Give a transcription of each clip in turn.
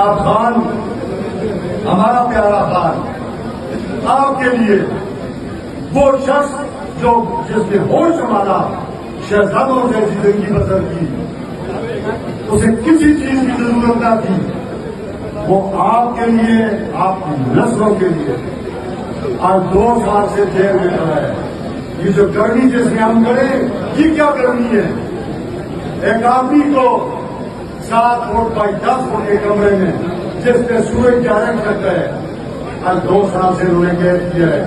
آپ خان ہمارا پیارا خان آپ کے لیے وہ شخص جو جس نے ہوش سنبھالا شہزادوں سے زندگی بسر کی اسے کسی چیز کی ضرورت نہ تھی وہ آپ کے لیے آپ کی نسلوں کے لیے آج 2 سال سے جیل میں رہا ہے. یہ جو گرمی جس میں ہم کریں یہ کیا گرمی ہے؟ ایک آدمی کو 7 فٹ بائی 10 فٹ کے کمرے میں جس پہ سورج ڈائریکٹ کرتا ہے آج 2 سال سے انہوں نے قید کیا ہے.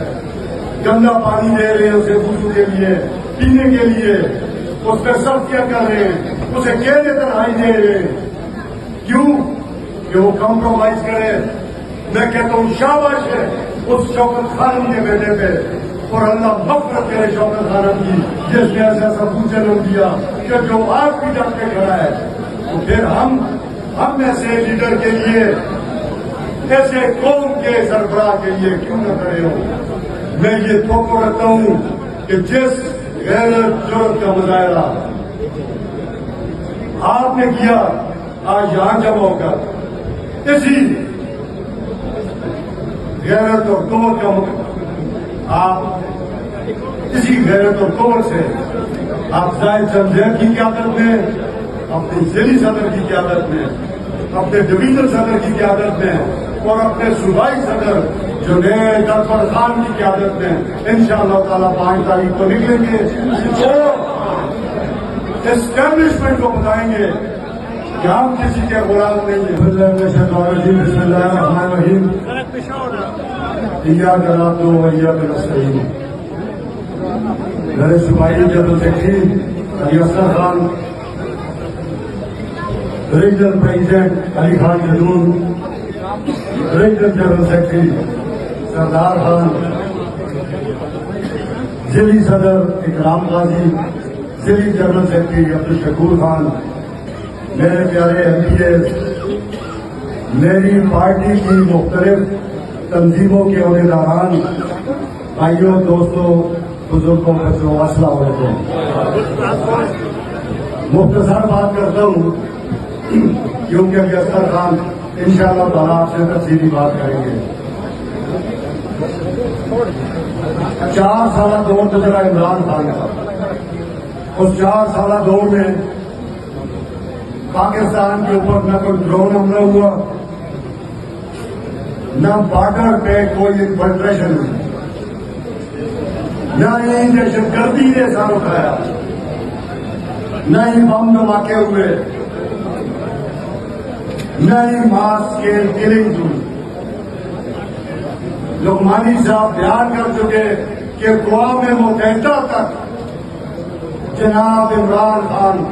گندا پانی دے رہے ہیں اسے وضو کے لیے پینے کے لیے اس پہ سختیاں کر رہے ہیں اسے قید تنہائی دے رہے ہیں. کیوں کہ وہ کمپرومائز کرے؟ میں کہتا ہوں شاباش ہے اس شوکت خانم کے بیٹے پہ اور اللہ مغفرت کرے شوکت خانم کی جس نے ایسا سب جنم دیا کہ جو آج بھی ڈٹ کے کھڑا ہے. تو پھر ہم ایسے لیڈر کے لیے ایسے قوم کے سربراہ کے لیے کیوں نہ کھڑے ہوں؟ میں یہ توقع رکھتا ہوں کہ جس غیرت جرأت کا مظاہرہ آپ نے کیا آج یہاں جمع ہو کر اسی غیرت اور قوت کا آپ اسی غیرت اور قوت سے آپ زاہد چند کی قیادت میں اپنے ضلعی صدر کی قیادت میں اپنے ڈویژن صدر کی قیادت میں اور اپنے صوبائی صدر جنید اکبر خان کی قیادت میں انشاءاللہ تعالیٰ 5 تاریخ کو نکلیں گے اور اسٹیبلشمنٹ کو بتائیں گے کہ ہم کسی کے غلام نہیں ہیں. بسم اللہ الرحمن الرحیم. ایاک نعبد و ایاک نستعین. میرے صوبائی general secretary Ali Asghar Khan, regional president Ali Khan Jadoon, regional general secretary Sardar Khan, ضلعی صدر اکرام قاضی، ضلعی جنرل سیکرٹری عبدالشکور خان، میرے پیارے ایم پی ایس، میری پارٹی کی مختلف تنظیموں کے عہدیداران، بھائیوں دوستوں بزرگوں بچوں السلام علیکم. مختصر بات کرتا ہوں کیونکہ ابھی اصغر خان انشاءاللہ تعالیٰ آپ سے تفصیلی بات کریں گے. 4 سالہ دور تو چلا عمران خان کا. اس 4 سالہ دور میں پاکستان کے اوپر نہ کوئی ڈرون حملہ ہوا، نہ بارڈر پہ کوئی انفلٹریشن ہوئی، نہ ہی دہشت گردی نے سر اٹھایا، نہ ہی بم دھماکے ہوئے، نہ ہی ماس اسکیل کلنگ ہوئی. لقمانی صاحب بیان کر چکے کہ اقوام متحدہ تک جناب عمران خان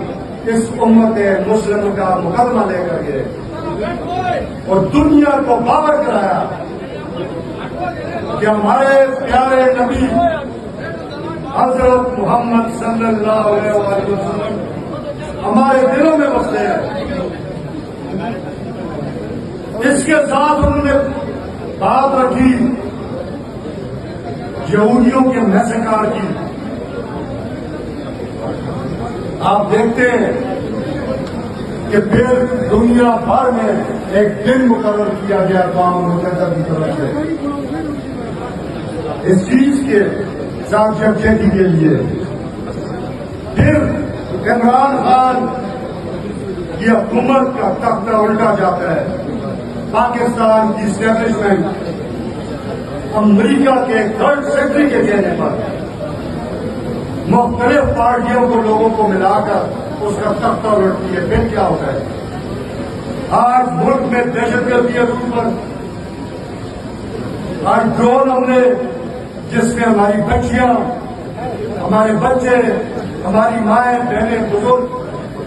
اس امت مسلم کا مقدمہ لے کر گئے اور دنیا کو باور کرایا کہ ہمارے پیارے نبی حضرت محمد صلی اللہ علیہ وسلم ہمارے دلوں میں بستے ہیں. اس کے ساتھ انہوں نے بات رکھی یہودیوں کے میسکار کی. آپ دیکھتے ہیں کہ پھر دنیا بھر میں ایک دن مقرر کیا گیا اقوام متحدہ کی طرف سے اس چیز کے ساتھ یکجہتی کے لیے. پھر عمران خان کی حکومت کا تختہ الٹا جاتا ہے. پاکستان کی اسٹیبلشمنٹ امریکہ کے 3rd سیکرٹری کے کہنے پر مختلف پارٹیوں کو لوگوں کو ملا کر اس کا تختہ الٹتی ہے. پھر کیا ہوتا ہے؟ آج ملک میں دہشت گردی ہے پر آج ڈرون حملے جس میں ہماری بچیاں، ہمارے بچے، ہماری مائیں بہنیں بزرگ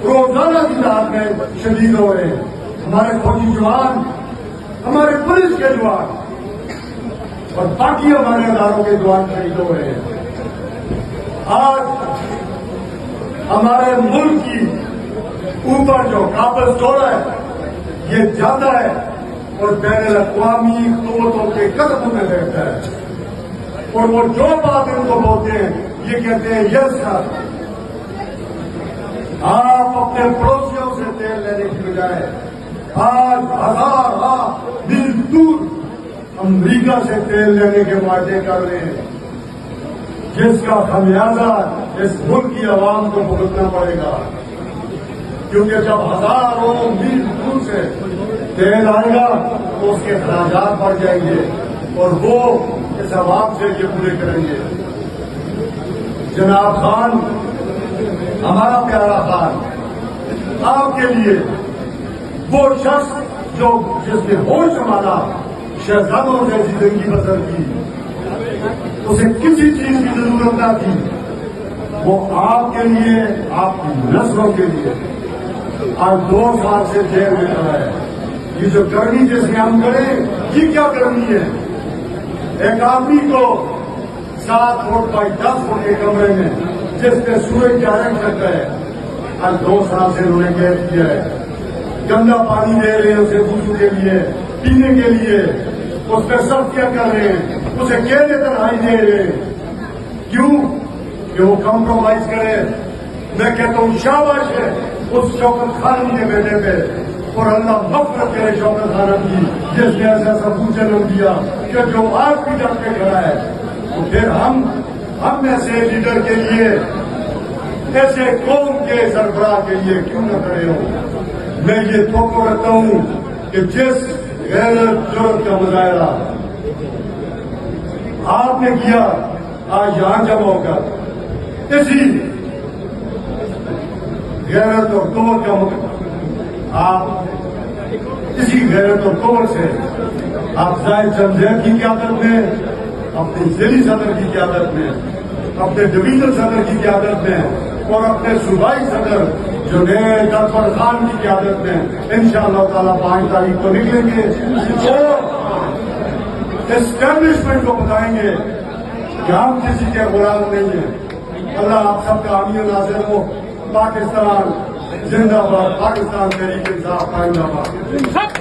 روزانہ کی تعداد میں شہید ہو رہے ہیں. ہمارے فوجی جوان، ہمارے پولیس کے جوان اور باقی ہمارے اداروں کے جوان شہید ہو رہے ہیں. آج ہمارے ملک کی اوپر جو قابض دورہ ہے یہ جاتا ہے اور بین الاقوامی قوتوں کے قدموں میں بیٹھتا ہے اور وہ جو بات ان کو بولتے ہیں یہ کہتے ہیں یس سر. آپ اپنے پڑوسیوں سے تیل لینے کی بجائے آج 1000 امریکہ سے تیل لینے کے معاہدے کر رہے ہیں، جس کا خمیازہ اس ملک کی عوام کو بھگتنا پڑے گا، کیونکہ جب ہزاروں میل دور سے تیل آئے گا تو اس کے اخراجات بڑھ جائیں گے اور وہ اس عوام سے یہ پورے کریں گے۔ جناب خان، ہمارا پیارا خان، آپ کے لیے وہ شخص جو جس نے ہوش سنبھالا، شہزادوں سے زندگی بسر کی، اسے کسی چیز کی ضرورت نہ تھی، وہ آپ کے لیے، آپ کی نسلوں کے لیے آج 2 سال سے جیل میں رہا ہے۔ یہ جو گرمی جیسے ہم کریں، یہ کیا گرمی ہے؟ ایک آدمی کو 7 فٹ بائی 10 فٹ کے کمرے میں جس پہ سورج ڈائریکٹ کرتا ہے، آج 2 سال سے انہوں نے قید کیا ہے۔ گندا پانی دے رہے ہیں اسے وضو کے لیے، پینے کے لیے، اس پہ سختیاں کر رہے ہیں، اسے کیلے تنہائی دے رہے ہیں۔ کیوں؟ کہ وہ کمپرومائز کرے۔ میں کہتا ہوں شاباش ہے اس شوکت خانم کے بیٹے پہ، اور اللہ مغفرت کرے شوکت خانم کی، جس نے ایسا ثبوت جنم دیا کہ جو آج بھی ڈٹ کے کھڑا ہے۔ تو پھر ہم ایسے لیڈر کے لیے، ایسے قوم کے سربراہ کے لیے کیوں نہ کھڑے ہوں؟ میں یہ توقع رکھتا ہوں کہ جس غیرت جرأت کا مظاہرہ آپ نے کیا آج یہاں جمع ہو کر، اسی غیرت اور قوت کا آپ اسی غیرت اور قوت سے آپ زاہد چند کی قیادت میں، اپنے ضلعی صدر کی قیادت میں، اپنے ڈویژن صدر کی قیادت میں، اور اپنے صوبائی صدر جنید اکبر خان کی قیادت میں انشاءاللہ تعالیٰ 5 تاریخ کو نکلیں گے اور اسٹیبلشمنٹ کو بتائیں گے کہ ہم کسی کے غلام نہیں ہیں۔ اللہ آپ سب کا حامی و ناصر ہو۔ پاکستان زندہ باد، پاکستان تحریک انصاف قائم آباد۔